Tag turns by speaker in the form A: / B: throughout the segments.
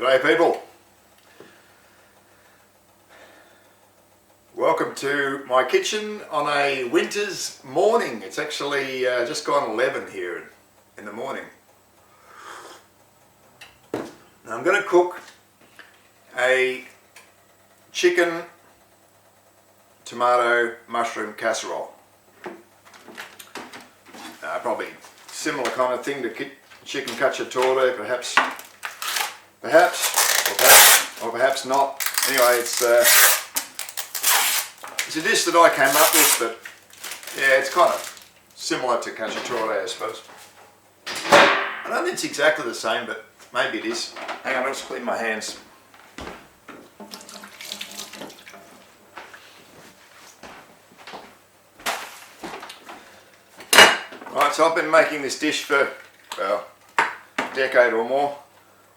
A: G'day people, welcome to my kitchen on a winter's morning. It's actually just gone 11 here in the morning. Now I'm going to cook a chicken tomato mushroom casserole. Probably similar kind of thing to chicken cacciatore, perhaps or perhaps not. Anyway, it's a dish that I came up with, but yeah, it's kind of similar to cacciatore, I suppose. I don't think it's exactly the same, but maybe it is. Hang on, I'll just clean my hands. Right, so I've been making this dish for, well, a decade or more.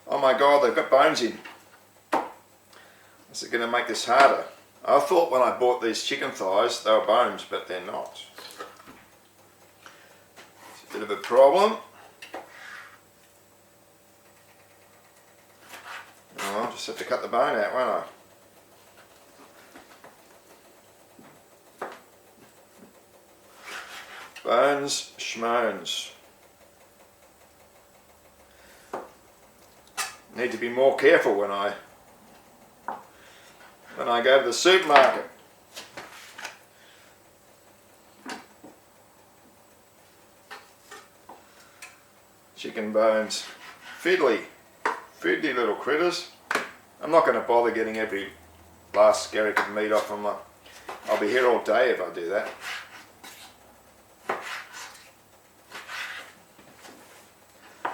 A: Oh my god, they've got bones in. Is it going to make this harder? I thought when I bought these chicken thighs they were bones, but they're not. It's a bit of a problem. Oh, I'll just have to cut the bone out, won't I? Bones, schmones. Need to be more careful when I go to the supermarket. Chicken bones, fiddly little critters. I'm not going to bother getting every last skerrick of meat off them. I'll be here all day if I do that.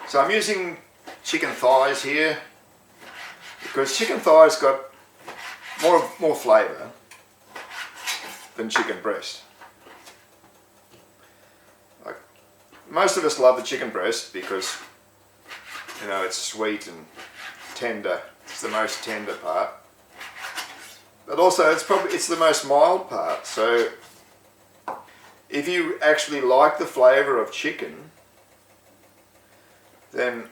A: So I'm using chicken thighs here because chicken thighs got more flavour than chicken breast. Like, most of us love the chicken breast because, you know, it's sweet and tender. It's the most tender part, but also it's the most mild part. So if you actually like the flavour of chicken, then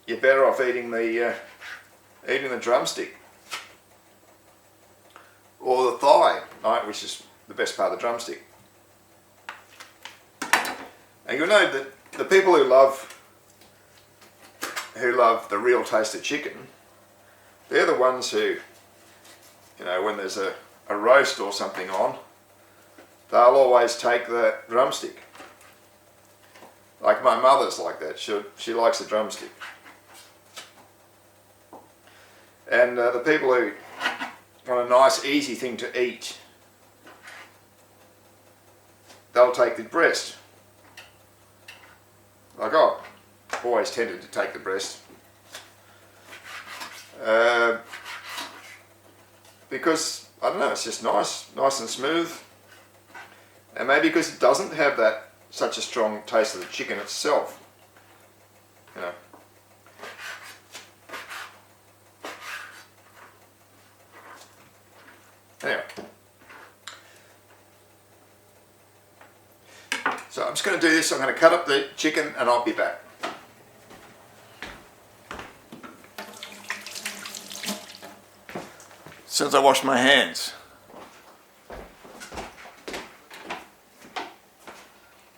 A: you're better off eating the drumstick or the thigh, right, which is the best part of the drumstick. And you'll know that the people who love the real taste of chicken, they're the ones who, you know, when there's a roast or something on, they'll always take the drumstick. Like my mother's like that. She likes the drumstick. And the people who want a nice easy thing to eat, they'll take the breast. Like I've always tended to take the breast. Because, I don't know, it's just nice and smooth. And maybe because it doesn't have such a strong taste of the chicken itself, you know. Anyway, so I'm just going to do this. I'm going to cut up the chicken and I'll be back. Since I washed my hands.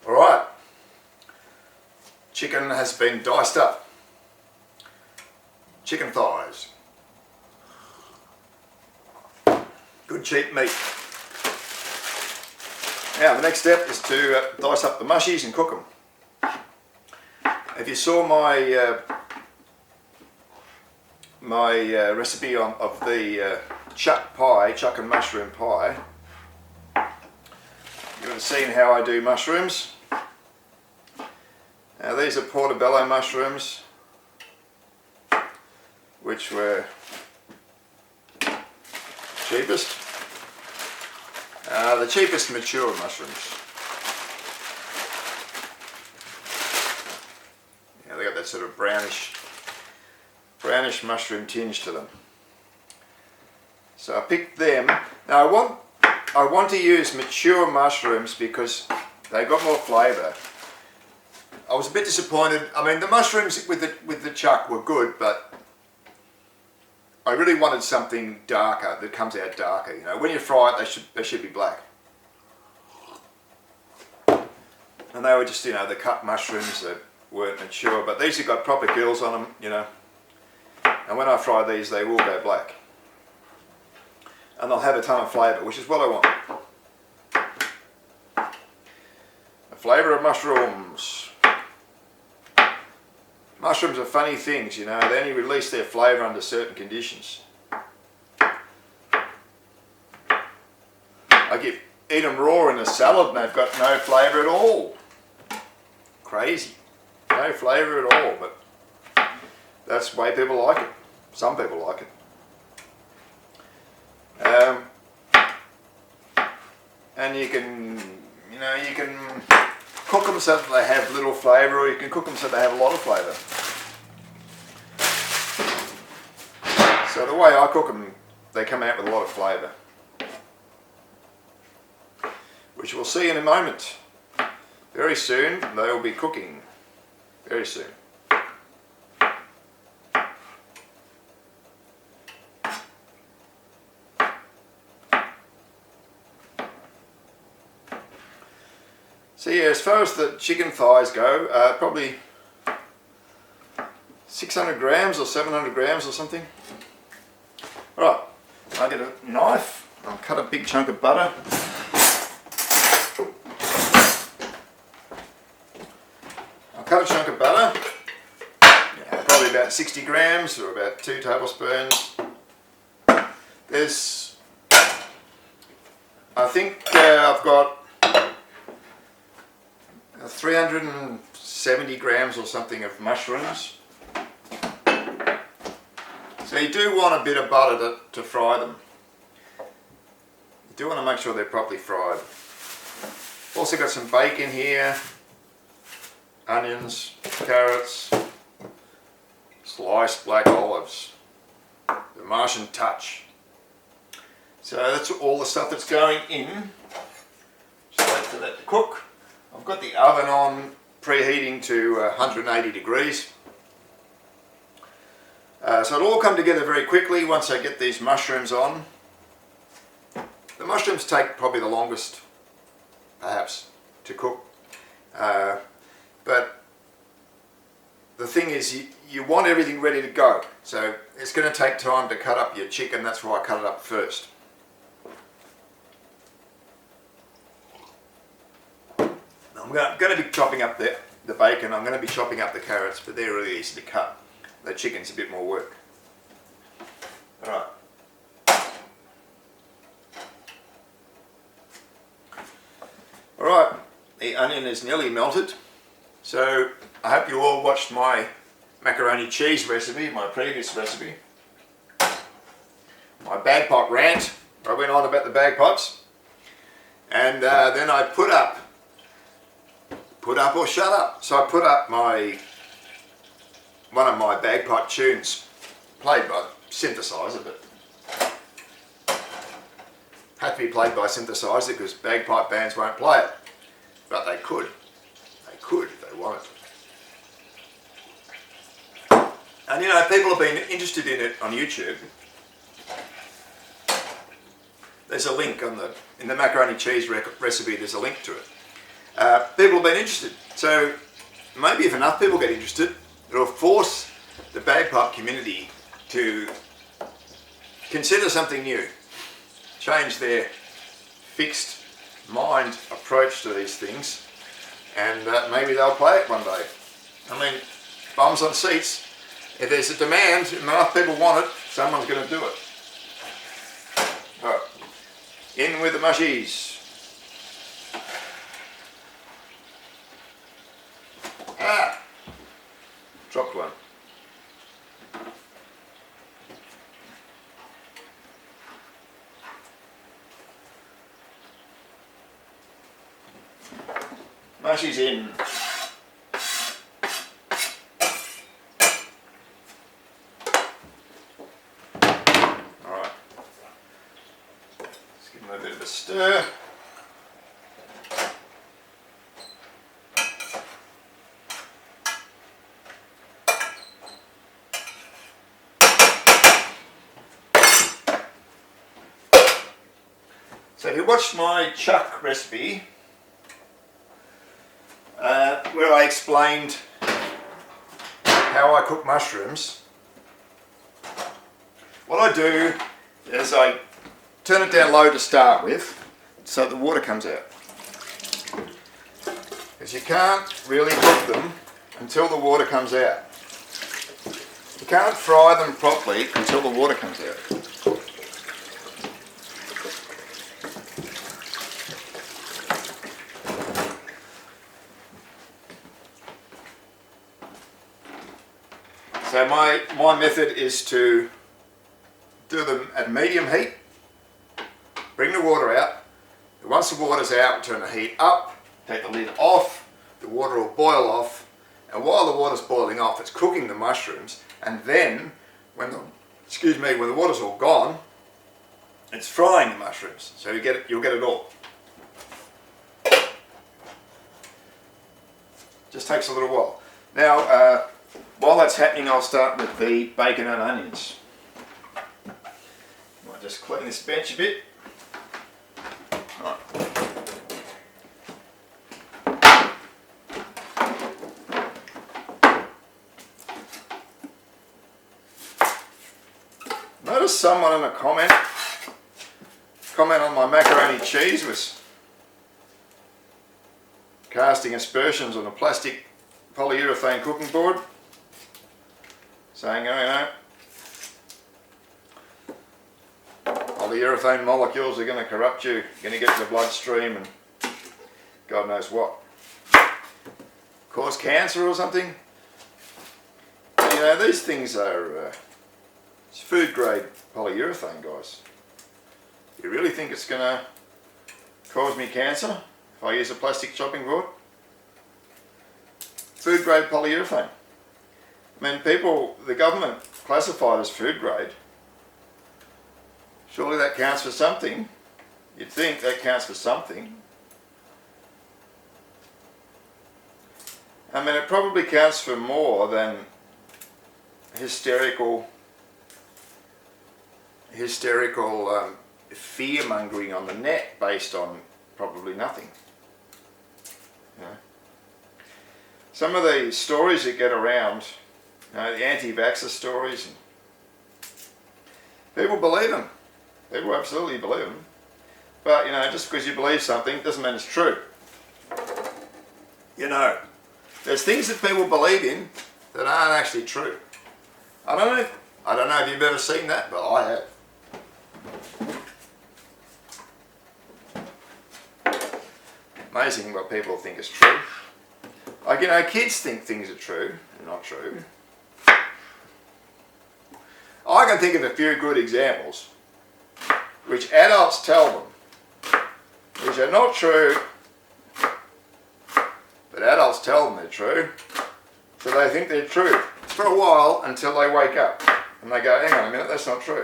A: Alright, chicken has been diced up. Chicken thighs. Good cheap meat. Now the next step is to dice up the mushies and cook them. If you saw my recipe of the chuck and mushroom pie, you would have seen how I do mushrooms. Now these are portobello mushrooms, which were cheapest. The cheapest mature mushrooms. Yeah, they got that sort of brownish mushroom tinge to them. So I picked them. Now I want to use mature mushrooms because they got more flavour. I was a bit disappointed. I mean, the mushrooms with the chuck were good, but I really wanted something darker, that comes out darker. You know, when you fry it, they should be black. And they were just, you know, the cut mushrooms that weren't mature, but these have got proper gills on them, you know. And when I fry these, they will go black. And they'll have a ton of flavour, which is what I want. The flavour of mushrooms. Mushrooms are funny things, you know. They only release their flavour under certain conditions. Like you eat them raw in a salad and they've got no flavour at all. Crazy. No flavour at all, but that's the way people like it. Some people like it. And you can, you know, you can cook them so that they have little flavour, or you can cook them so they have a lot of flavour. So the way I cook them, they come out with a lot of flavour, which we'll see in a moment. Very soon they will be cooking. Very soon. So yeah, as far as the chicken thighs go, probably 600 grams or 700 grams or something. Alright, I'll get a knife, I'll cut a big chunk of butter. I'll cut a chunk of butter, yeah, probably about 60 grams or about 2 tablespoons. There's, I think I've got 370 grams or something of mushrooms. So you do want a bit of butter to fry them. You do want to make sure they're properly fried. Also got some bacon here, onions, carrots, sliced black olives, the Martian touch. So that's all the stuff that's going in. Just wait for that to cook. I've got the oven on, preheating to 180 degrees. So it'll all come together very quickly once I get these mushrooms on. The mushrooms take probably the longest, perhaps, to cook. But the thing is, you want everything ready to go. So it's going to take time to cut up your chicken, that's why I cut it up first. I'm going to be chopping up the bacon, I'm going to be chopping up the carrots, but they're really easy to cut. The chicken's a bit more work. Alright. Alright, the onion is nearly melted. So I hope you all watched my macaroni cheese recipe, my previous recipe. My bagpipe rant, I went on about the bagpipes. And then I put up or shut up. So I put up one of my bagpipe tunes, played by synthesizer, but had to be played by synthesizer because bagpipe bands won't play it. But they could. They could if they wanted. And you know, people have been interested in it on YouTube. There's a link in the macaroni cheese recipe, there's a link to it. People have been interested, so maybe if enough people get interested, it'll force the bagpipe community to consider something new, change their fixed mind approach to these things, and maybe they'll play it one day. I mean, bums on seats, if there's a demand and enough people want it, someone's going to do it. Right. In with the mushies. Dropped one. Mushies in. Alright. Let's give them a bit of a stir. So if you watched my chuck recipe, where I explained how I cook mushrooms, what I do is I turn it down low to start with so the water comes out. Because you can't really cook them until the water comes out. You can't fry them properly until the water comes out. So my method is to do them at medium heat, bring the water out. Once the water's out, turn the heat up, take the lid off, the water will boil off, and while the water's boiling off, it's cooking the mushrooms, and then when the water's all gone, it's frying the mushrooms. So you'll get it all. Just takes a little while. Now, while that's happening, I'll start with the bacon and onions. Might just clean this bench a bit. Right. Noticed someone in a comment on my macaroni cheese was casting aspersions on a plastic polyurethane cooking board, saying, polyurethane molecules are going to corrupt you, you're going to get in the bloodstream and God knows what. Cause cancer or something. These things are it's food grade polyurethane, guys. You really think it's going to cause me cancer if I use a plastic chopping board? Food grade polyurethane. I mean, the government classify it as food grade. Surely that counts for something. You'd think that counts for something. I mean, it probably counts for more than hysterical fear-mongering on the net based on probably nothing. Some of the stories that get around, the anti-vaxxer stories, and people believe them. People absolutely believe them. But, just because you believe something doesn't mean it's true. There's things that people believe in that aren't actually true. I don't know if you've ever seen that, but I have. Amazing what people think is true. Like, kids think things are true and not true. I can think of a few good examples which adults tell them, which are not true, but adults tell them they're true, so they think they're true for a while until they wake up and they go, hang on a minute, that's not true.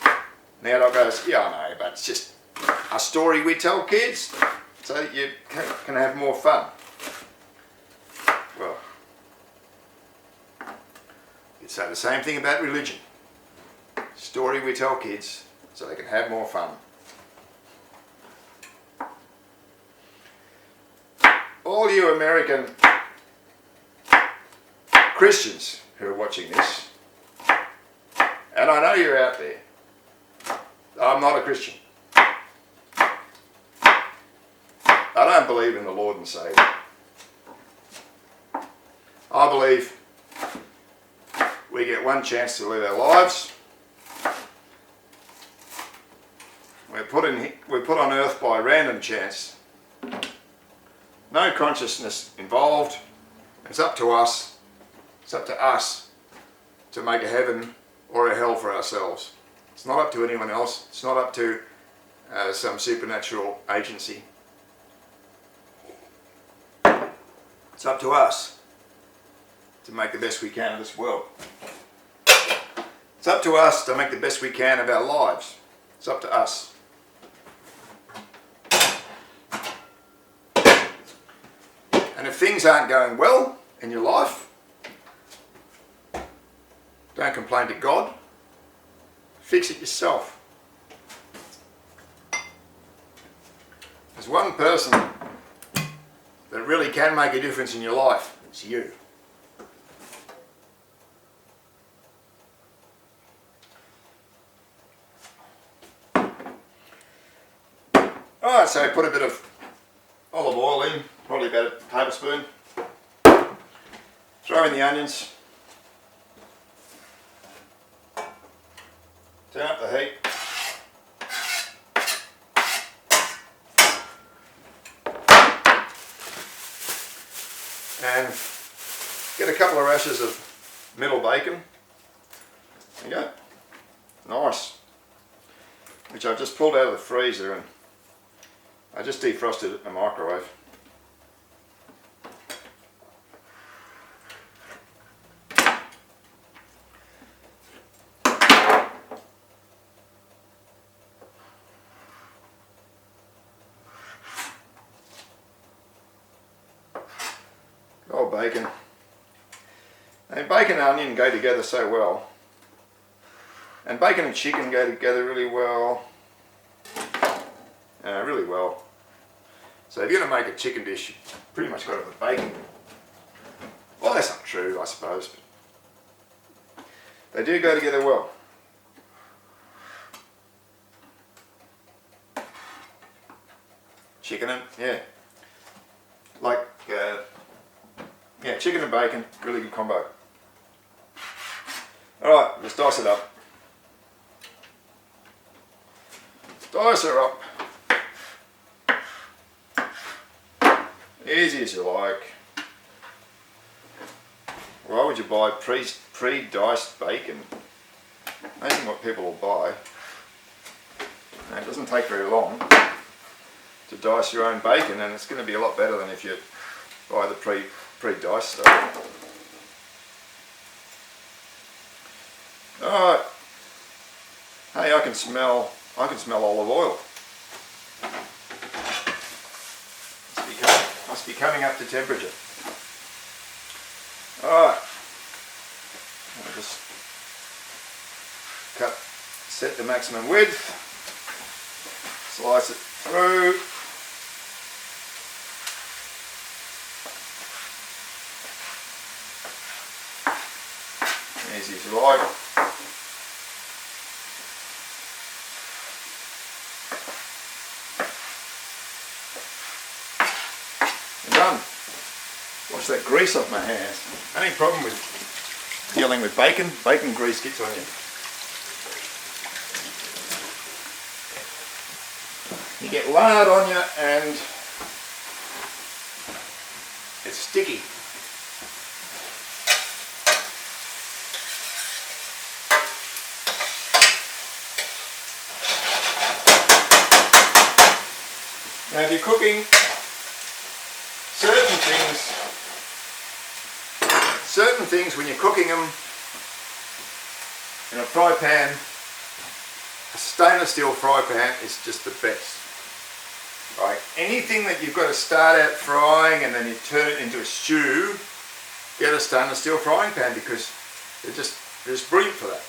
A: And the adult goes, yeah, I know, but it's just a story we tell kids so that you can have more fun. Well, you'd say the same thing about religion. Story we tell kids so they can have more fun. All you American Christians who are watching this, and I know you're out there, I'm not a Christian. I don't believe in the Lord and Saviour. I believe we get one chance to live our lives. We're put on earth by random chance. No consciousness involved. It's up to us. It's up to us to make a heaven or a hell for ourselves. It's not up to anyone else. It's not up to some supernatural agency. It's up to us to make the best we can of this world. It's up to us to make the best we can of our lives. It's up to us. And if things aren't going well in your life, don't complain to God. Fix it yourself. There's one person that really can make a difference in your life. It's you. Alright, so put a bit of olive oil in, probably about a tablespoon. Throw in the onions. Turn up the heat. And get a couple of rashers of middle bacon. There you go. Nice. Which I've just pulled out of the freezer and I just defrosted it in the microwave. Oh, bacon. And bacon and onion go together so well. And bacon and chicken go together really well. Really well. So if you're going to make a chicken dish, you pretty much got to have bacon. Well, that's not true, I suppose. But they do go together well. Chicken and, yeah. Like, yeah, chicken and bacon, really good combo. Alright, let's dice it up. Dice her up. Easy as you like. Why would you buy pre-diced bacon? Amazing what people will buy. Now, it doesn't take very long to dice your own bacon, and it's going to be a lot better than if you buy the pre-diced stuff. Alright. Hey, I can smell olive oil. Must be coming up to temperature. Alright. I'll just set the maximum width, slice it through. Easy as you like. Done. Wash that grease off my hands. Only problem with dealing with bacon, bacon grease gets on you. You get lard on you and it's sticky. Now if you're cooking certain things when you're cooking them in a fry pan, a stainless steel fry pan is just the best. Right? Anything that you've got to start out frying and then you turn it into a stew, get a stainless steel frying pan because they're just brilliant for that.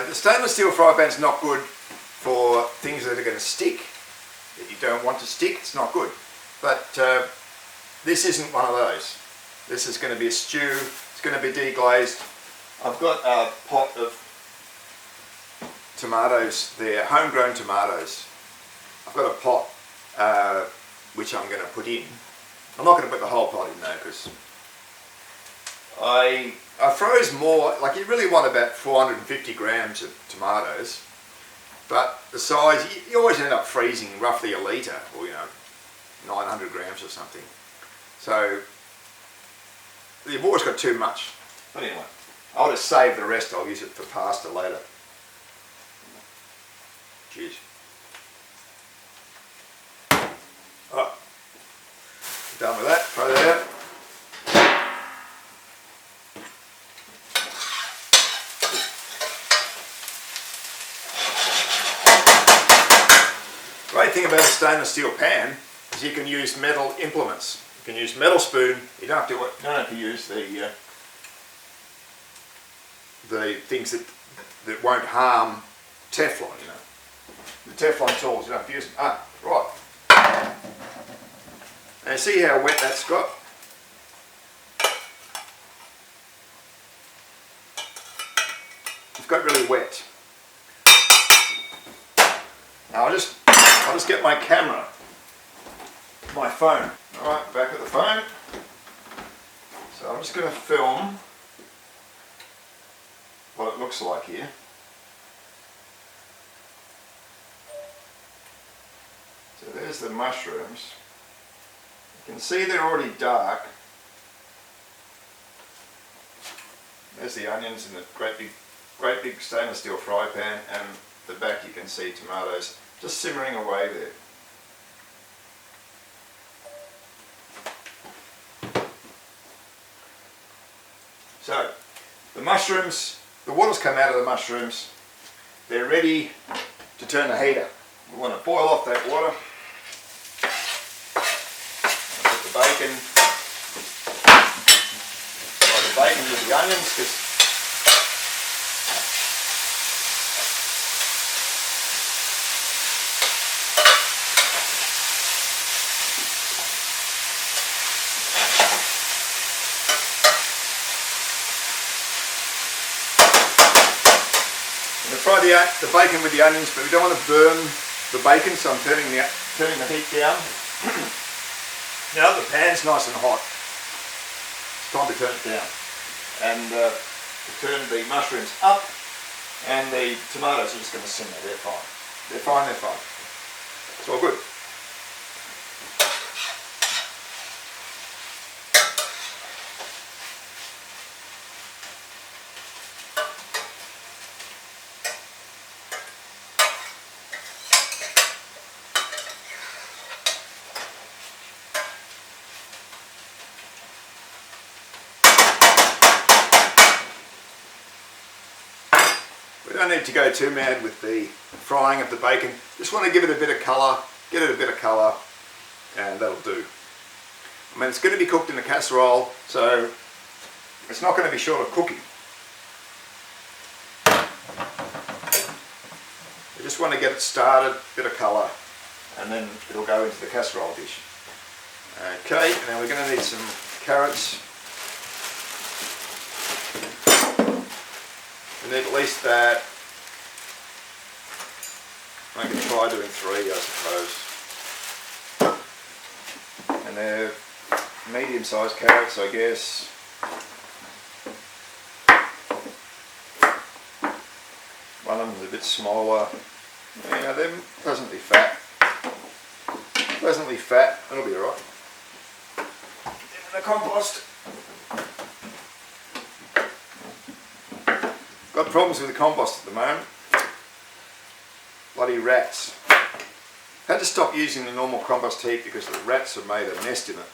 A: The stainless steel fry pan is not good for things that are going to stick, that you don't want to stick. It's not good. But this isn't one of those. This is going to be a stew. It's going to be deglazed. I've got a pot of tomatoes there, homegrown tomatoes. I've got a pot which I'm going to put in. I'm not going to put the whole pot in though because I froze more, like you really want about 450 grams of tomatoes, but the size, you always end up freezing roughly a litre or 900 grams or something. So you've always got too much. But anyway, I'll just save the rest, I'll use it for pasta later. Cheers. Alright, done with that, throw that out. Great thing about a stainless steel pan is you can use metal implements. You can use metal spoon. You don't have to use the things that that won't harm Teflon, you know. The Teflon tools, you don't have to use them. Ah, right. Now see how wet that's got? It's got really wet. Now I'll just get my camera, my phone. Alright, back at the phone. So I'm just going to film what it looks like here. So there's the mushrooms. You can see they're already dark. There's the onions in the great big stainless steel fry pan, and the back you can see tomatoes just simmering away there. So the mushrooms, the water's come out of the mushrooms. They're ready to turn the heater. We want to boil off that water. Put the bacon. Fry the bacon with the onions, because fry the bacon with the onions, but we don't want to burn the bacon, so I'm turning the heat down. Now the pan's nice and hot. It's time to turn it down. And turn the mushrooms up, and the tomatoes are just going to simmer. They're fine. They're fine, they're fine. It's all good. We don't need to go too mad with the frying of the bacon. Just want to give it a bit of colour, get it a bit of colour, and that'll do. I mean, it's going to be cooked in a casserole, so it's not going to be short of cooking. We just want to get it started, bit of colour, and then it'll go into the casserole dish. Okay, now we're going to need some carrots. We need at least that. I can try doing 3, I suppose. And they're medium-sized carrots, I guess. One of them's a bit smaller. Yeah, they're pleasantly fat. Pleasantly fat, that'll be alright. In the compost. Got problems with the compost at the moment. Bloody rats. Had to stop using the normal compost heap because the rats have made a nest in it.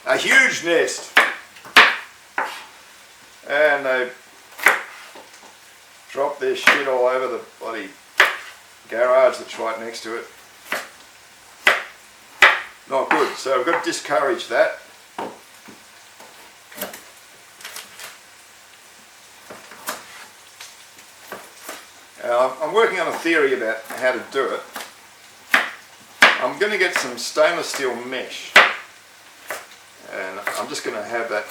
A: A huge nest. And they dropped their shit all over the bloody garage that's right next to it. Not good, so we've got to discourage that. I'm working on a theory about how to do it. I'm going to get some stainless steel mesh, and I'm just going to have that.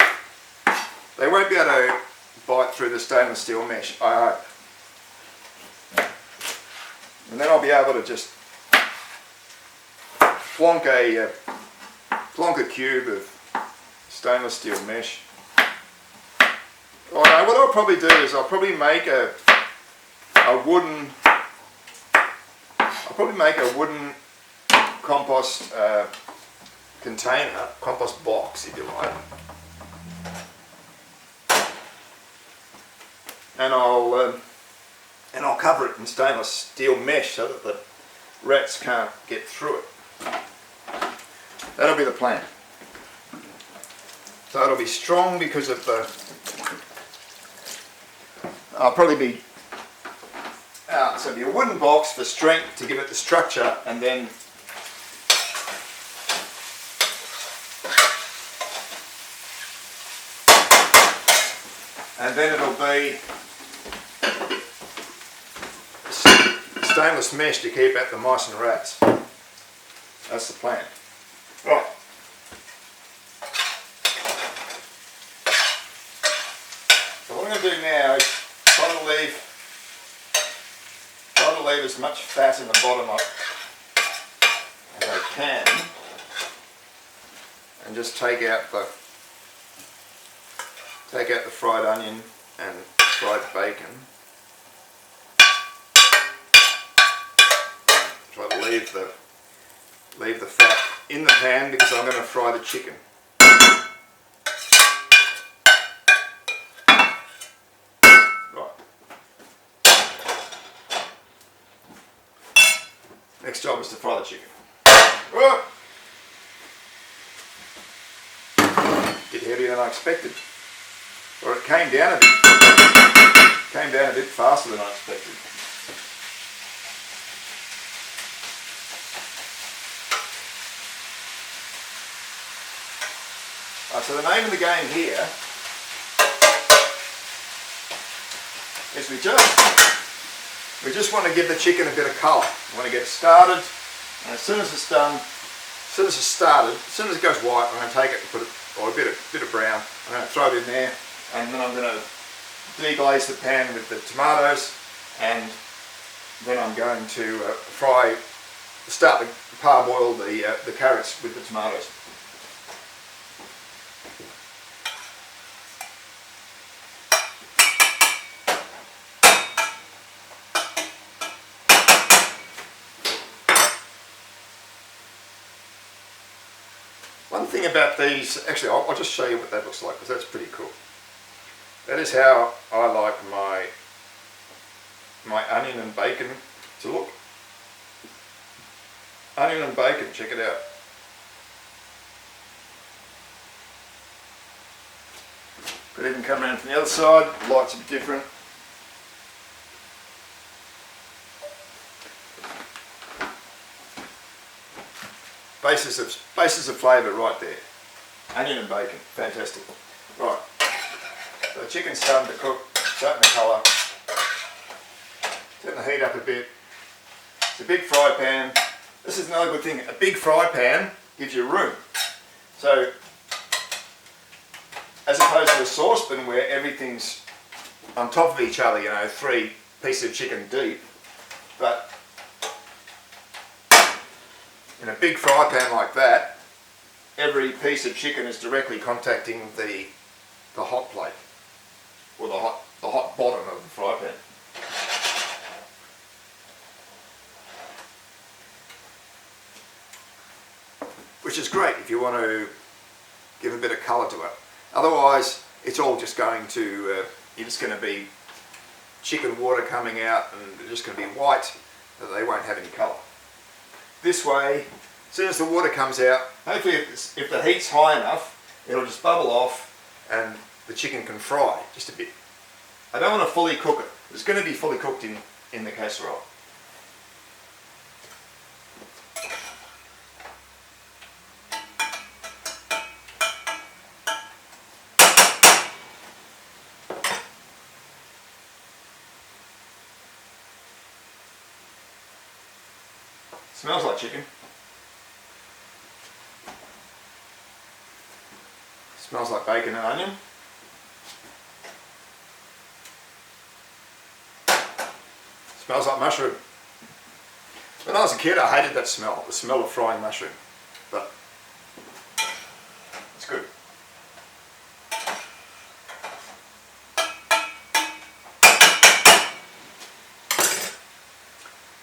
A: They won't be able to bite through the stainless steel mesh, I hope. And then I'll be able to just plonk a cube of stainless steel mesh. What I'll probably do is I'll probably make a wooden compost container, compost box if you like, and I'll cover it in stainless steel mesh so that the rats can't get through it. That'll be the plan. So it'll be strong because of the. I'll probably be. So it'll be a wooden box for strength to give it the structure, and then it'll be stainless mesh to keep out the mice and rats. That's the plan. Right. So what I'm going to do now is try to leave as much fat in the bottom as I can, and just take out the fried onion and fried bacon. Try to leave the fat in the pan because I'm going to fry the chicken. Right. Next job is to fry the chicken. Oh! Bit heavier than I expected. Or it came down a bit. Came down a bit faster than I expected. Right, so the name of the game here is we just want to give the chicken a bit of colour. We want to get it started, and as soon as it's done, as soon as it goes white, I'm going to take it and put it, or a bit of brown. I'm going to throw it in there, and then I'm going to deglaze the pan with the tomatoes, and then I'm going to start to parboil the carrots with the tomatoes. One thing about these, actually I'll just show you what that looks like because that's pretty cool. That is how I like my onion and bacon to look. Onion and bacon, check it out. Could even come around from the other side, light's a bit different. Basis of flavour right there. Onion and bacon, fantastic. Right, so the chicken's starting to cook, starting to colour. Turn the heat up a bit. It's a big fry pan. This is another good thing. A big fry pan gives you room. So, as opposed to a saucepan where everything's on top of each other, you know, 3 pieces of chicken deep, but in a big fry pan like that, every piece of chicken is directly contacting the hot plate, or the hot bottom of the fry pan. Which is great if you want to give a bit of colour to it. Otherwise, it's all just going to, you're just going to be chicken water coming out and they're just going to be white, but they won't have any colour. This way, as soon as the water comes out, hopefully if the heat's high enough, it'll just bubble off and the chicken can fry just a bit. I don't want to fully cook it. It's going to be fully cooked in the casserole. Smells like chicken. Smells like bacon and onion. Smells like mushroom. When I was a kid, I hated that smell, the smell of frying mushroom. But it's good.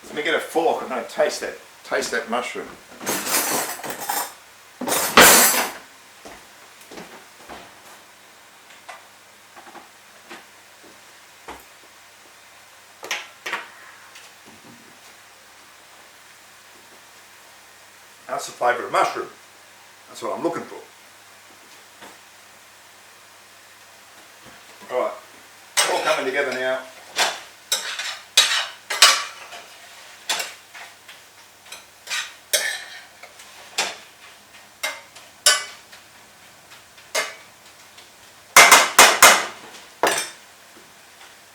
A: Let me get a fork and I'm going to taste that mushroom. That's the flavour of mushroom. That's what I'm looking for. Alright, it's all coming together now.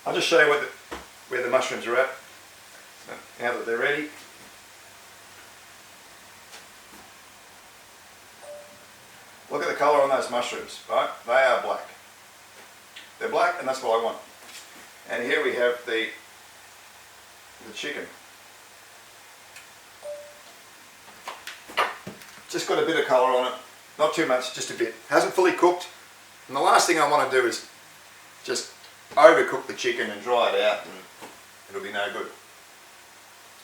A: I'll just show you where the mushrooms are at. now that they're ready. Look at the colour on those mushrooms, right? They are black. They're black, and that's what I want. And here we have the chicken. Just got a bit of colour on it, not too much, just a bit. Hasn't fully cooked. And the last thing I want to do is just overcook the chicken and dry it out, and it'll be no good.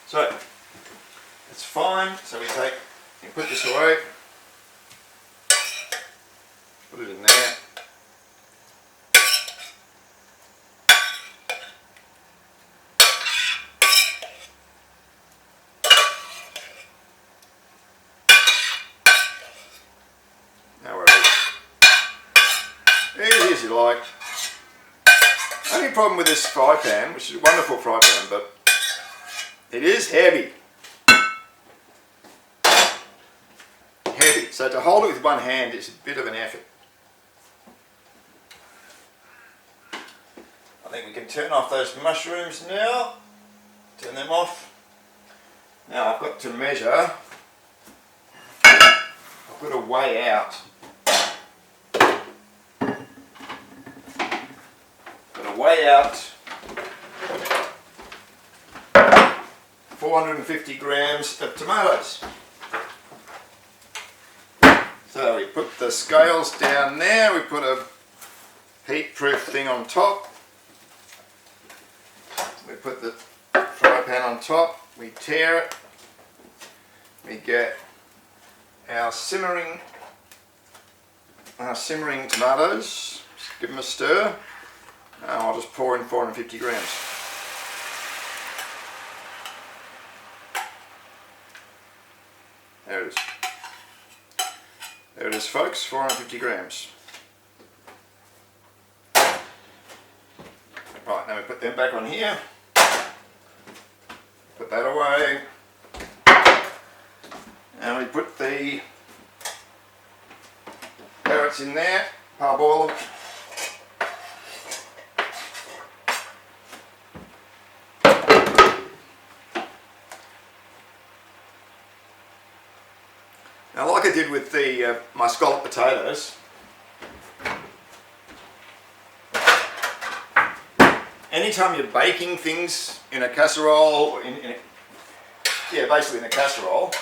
A: So it's fine. So we put this away, put it in there. Now we're easy as you like. Only problem with this fry pan, which is a wonderful fry pan, but it is heavy. Heavy. So to hold it with one hand is a bit of an effort. I think we can turn off those mushrooms now. Turn them off. Now I've got to measure. I've got to weigh out. 450 grams of tomatoes. So we put the scales down there, we put a heat-proof thing on top, we put the fry pan on top, we tear it, we get our simmering tomatoes, just give them a stir. Now I'll just pour in 450 grams. There it is. There it is, folks, 450 grams. Right, now we put them back on here. Put that away. And we put the carrots in there, parboil them. Now, like I did with the my scallop potatoes, anytime you're baking things in a casserole, or basically in a casserole,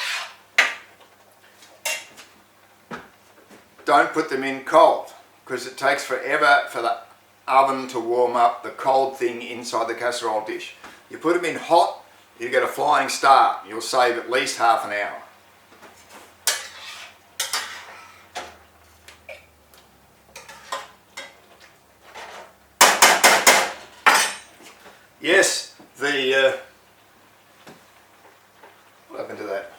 A: don't put them in cold, because it takes forever for the oven to warm up the cold thing inside the casserole dish. You put them in hot, you get a flying start. You'll save at least half an hour. Yes, what happened to that?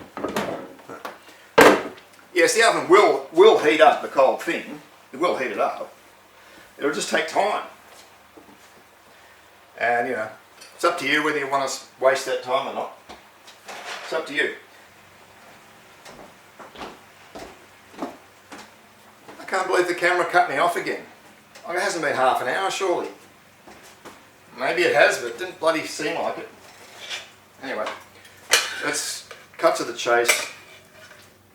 A: Yes, the oven will heat up the cold thing. It will heat it up. It'll just take time. And you know, it's up to you whether you want to waste that time or not. It's up to you. I can't believe the camera cut me off again. It hasn't been half an hour, surely. Maybe it has, but it didn't bloody seem like it. Anyway, let's cut to the chase.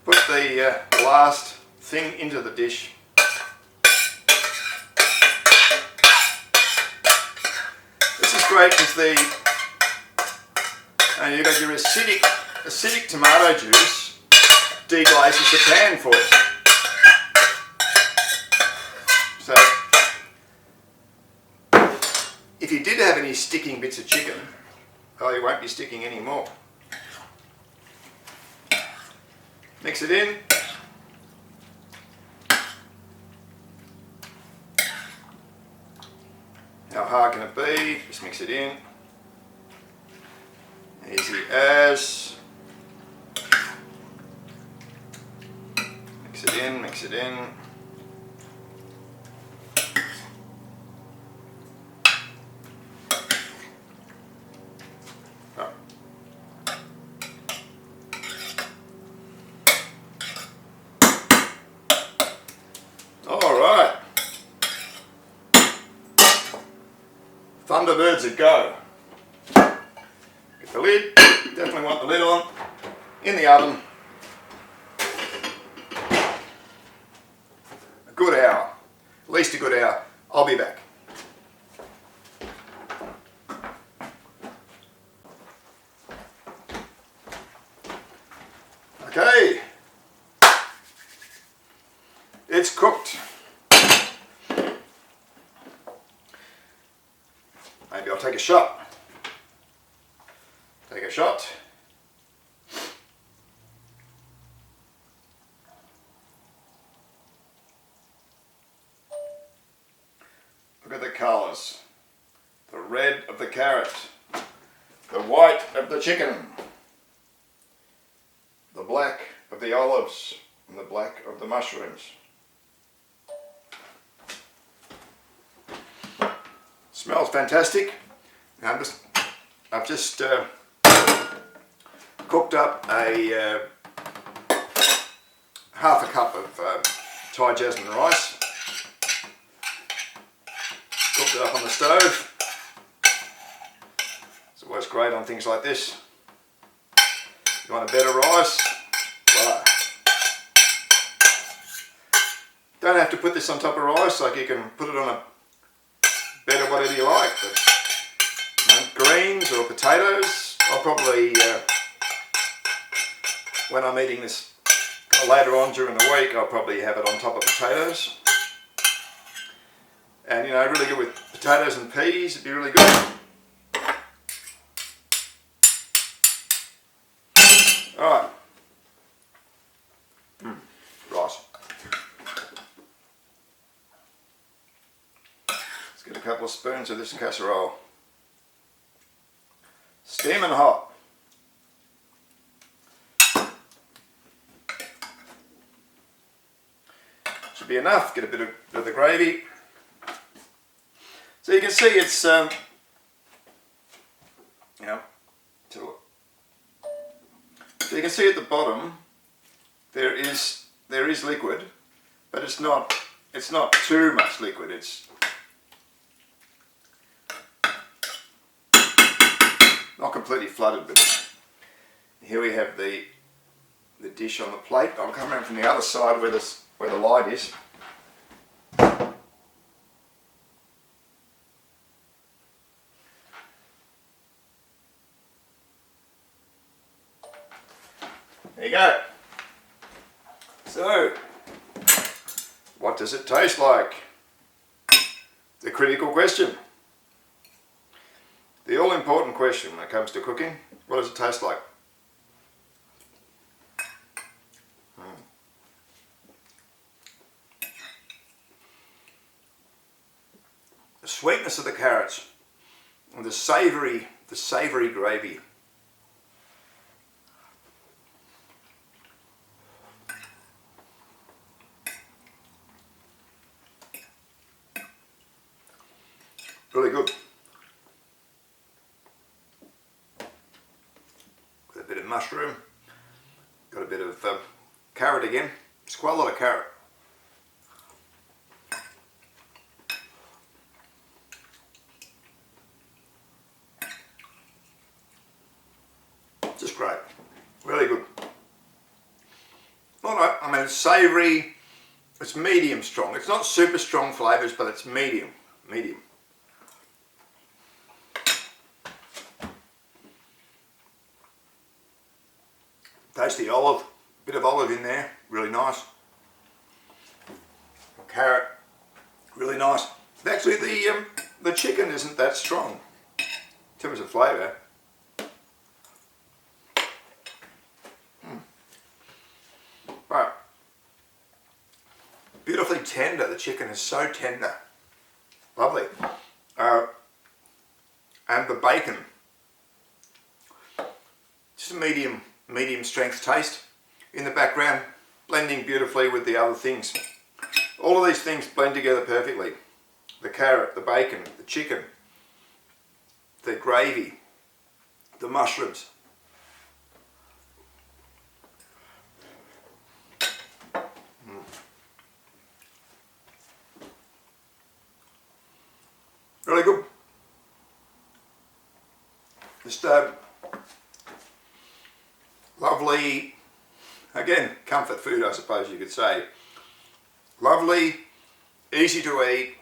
A: Put the last thing into the dish. This is great because you've got your acidic tomato juice deglazes the pan for you. So, if you did have any sticking bits of chicken, well, you won't be sticking anymore. Mix it in. How hard can it be? Just mix it in. Easy as. Mix it in, mix it in. Alright, Thunderbirds a go. Get the lid. Definitely want the lid on, in the oven, a good hour, at least a good hour. I'll be back. Okay, it's cooked. Maybe I'll take a shot. Take a shot. Look at the colours. The red of the carrot. The white of the chicken. The black of the olives. And the black of the mushrooms. Smells fantastic. Now I've just cooked up a half a cup of Thai jasmine rice. Cooked it up on the stove. It's always great on things like this. You want a better rice? Voila. Don't have to put this on top of rice, like you can put it on a bed or whatever you like. But, you know, greens or potatoes, I'll probably, when I'm eating this later on during the week, I'll probably have it on top of potatoes. And you know, really good with potatoes and peas, it'd be really good. Alright. Rice. Let's get a couple of spoons of this casserole. Steaming hot. Should be enough. Get a bit of the gravy. So you can see it's, you know, so you can see at the bottom there is liquid, but it's not too much liquid. It's not completely flooded with it. Here we have the dish on the plate. I'll come around from the other side where the light is. There you go. So, what does it taste like? The critical question. The all-important question when it comes to cooking. What does it taste like? The sweetness of the carrots and the savoury gravy. Really good. Got a bit of mushroom. Got a bit of carrot again. It's quite a lot of carrot. Just great. Really good. Alright, I mean it's savoury. It's medium strong. It's not super strong flavours, but it's medium. Medium. Tasty olive, bit of olive in there, really nice. Carrot, really nice. Actually, the chicken isn't that strong in terms of flavour. Right, beautifully tender. The chicken is so tender, lovely, and the bacon, just a medium strength taste in the background, blending beautifully with the other things. All of these things blend together perfectly. The carrot, the bacon, the chicken, the gravy, the mushrooms. Really good. Just Lovely, again, comfort food I suppose you could say. Lovely, easy to eat,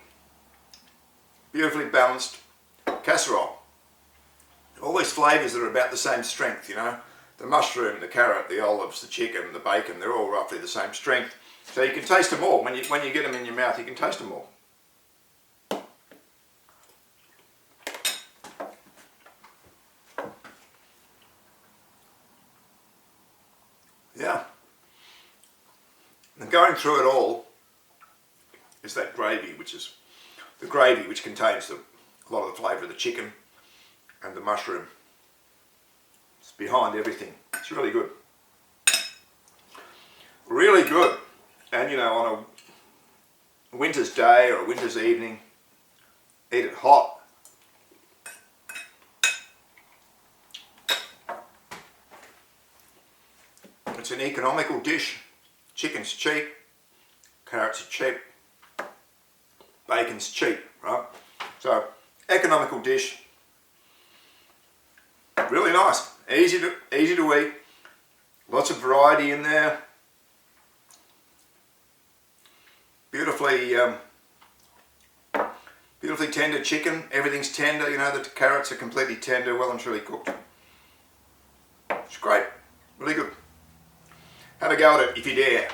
A: beautifully balanced casserole. All these flavours that are about the same strength, you know. The mushroom, the carrot, the olives, the chicken, the bacon, they're all roughly the same strength. So you can taste them all. When you get them in your mouth, you can taste them all. Yeah. And going through it all is that gravy, which is the gravy which contains a lot of the flavour of the chicken and the mushroom. It's behind everything. It's really good. Really good. And you know, on a winter's day or a winter's evening, eat it hot. It's an economical dish. Chicken's cheap, carrots are cheap, bacon's cheap, right? So, economical dish. Really nice, easy to eat. Lots of variety in there. Beautifully tender chicken. Everything's tender. You know, the carrots are completely tender, well and truly cooked. It's great, really good. Have a go at it if you dare.